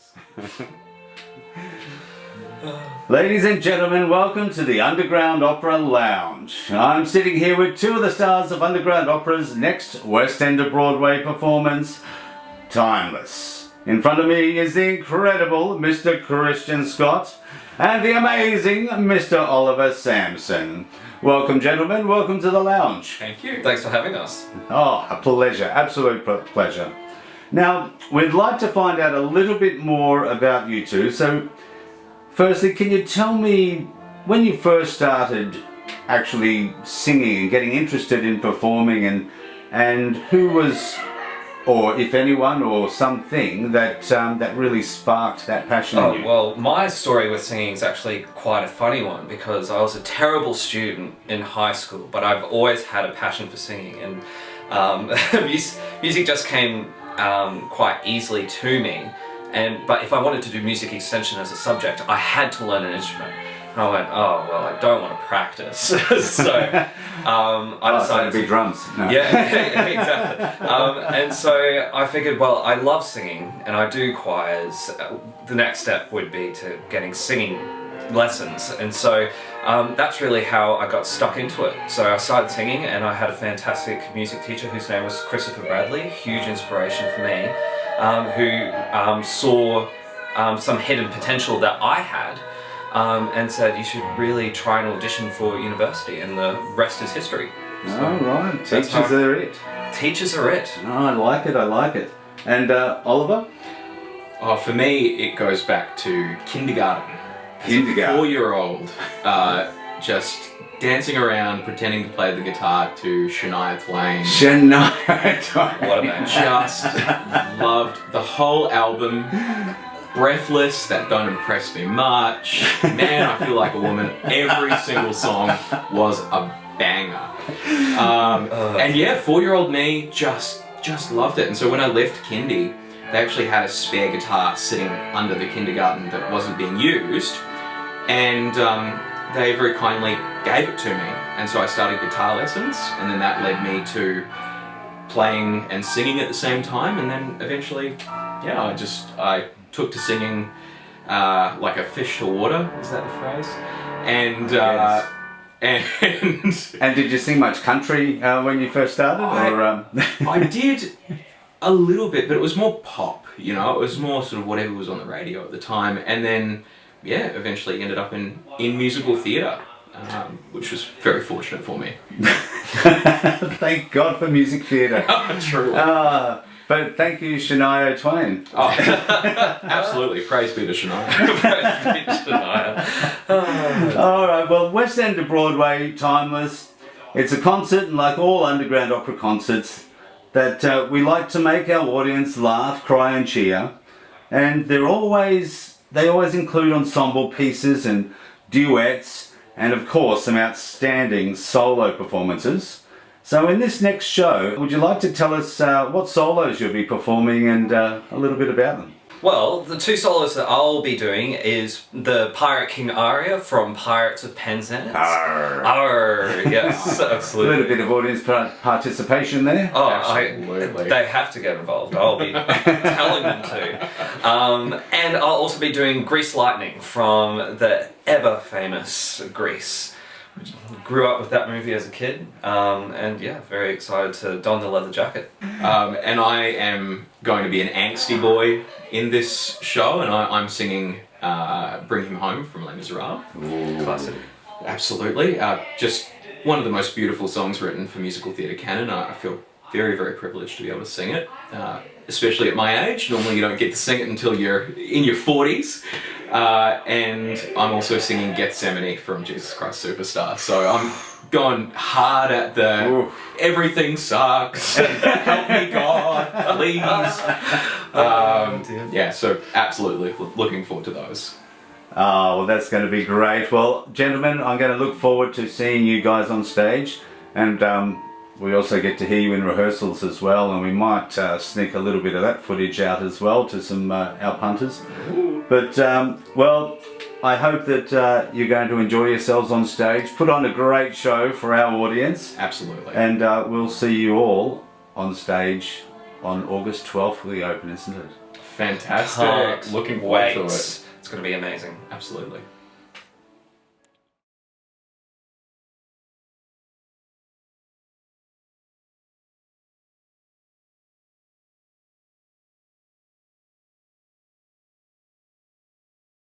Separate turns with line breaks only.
is.
Ladies and gentlemen, welcome to the Underground Opera Lounge. I'm sitting here with two of the stars of Underground Opera's next West End of Broadway performance, Timeless. In front of me is the incredible Mr. Kristian Scott and the amazing Mr. Oliver Samson. Welcome, gentlemen. Welcome to the lounge.
Thank you.
Thanks for having us.
Oh, a pleasure. Absolute pleasure. Now, we'd like to find out a little bit more about you two. So, firstly, can you tell me when you first started actually singing and getting interested in performing, and who was, or if anyone or something that that really sparked that passion in you?
Well, my story with singing is actually quite a funny one because I was a terrible student in high school, but I've always had a passion for singing, and music just came quite easily to me. But if I wanted to do music extension as a subject, I had to learn an instrument. And I went, oh, well, I don't want to practice. So I decided
to be drums. No.
Yeah, exactly. And so I figured, well, I love singing and I do choirs. The next step would be to getting singing lessons. And so that's really how I got stuck into it. So I started singing, and I had a fantastic music teacher whose name was Christopher Bradley, huge inspiration for me. Who saw some hidden potential that I had and said, you should really try and audition for university, and the rest is history. So
right. Teachers are it.
Teachers are it.
Oh, I like it, I like it. And Oliver?
Oh, for me, it goes back to kindergarten.
Kindergarten.
4-year-old, just dancing around, pretending to play the guitar to Shania Twain.
Shania Twain.
What a band.
Just loved the whole album. Breathless, that don't impress me much. Man, I Feel Like a Woman. Every single song was a banger. And yeah, 4-year-old me just loved it. And so when I left kindy, they actually had a spare guitar sitting under the kindergarten that wasn't being used. And they very kindly gave it to me, and so I started guitar lessons, and then that led me to playing and singing at the same time, and then eventually, yeah, I took to singing like a fish to water, is that the phrase? And
yes. And did you sing much country when you first started?
I did a little bit, but it was more pop, you know, it was more sort of whatever was on the radio at the time, and then yeah, eventually ended up in musical theatre, which was very fortunate for me.
Thank God for music theatre.
Truly.
But thank you, Shania Twain.
Oh, absolutely. Praise be to Shania.
Praise be to Shania.
All right, well, West End of Broadway, Timeless. It's a concert, and like all underground opera concerts, that we like to make our audience laugh, cry and cheer. And they always include ensemble pieces and duets, and of course some outstanding solo performances. So in this next show, would you like to tell us what solos you'll be performing and a little bit about them?
Well, the two solos that I'll be doing is the Pirate King aria from Pirates of Penzance.
Arr.
Arr, yes, absolutely.
A little bit of audience participation there.
Oh,
absolutely.
They have to get involved. I'll be telling them to. And I'll also be doing Grease Lightning from the ever famous Grease. Grew up with that movie as a kid, and yeah, very excited to don the leather jacket.
And I am going to be an angsty boy in this show, and I'm singing Bring Him Home from Les Miserables.
Classic.
Absolutely. Just one of the most beautiful songs written for musical theatre canon. I feel very, very privileged to be able to sing it, especially at my age. Normally you don't get to sing it until you're in your 40s. And I'm also singing Gethsemane from Jesus Christ Superstar. So I'm going hard at the everything sucks, help me God, please. Yeah, so absolutely looking forward to those.
Oh, well, that's going to be great. Well, gentlemen, I'm going to look forward to seeing you guys on stage, and we also get to hear you in rehearsals as well, and we might sneak a little bit of that footage out as well to some our punters. But, well, I hope that you're going to enjoy yourselves on stage. Put on a great show for our audience.
Absolutely.
And we'll see you all on stage on August 12th for the Open, isn't it?
Fantastic.
Can't
Looking forward
wait.
to it.
It's going to be amazing.
Absolutely.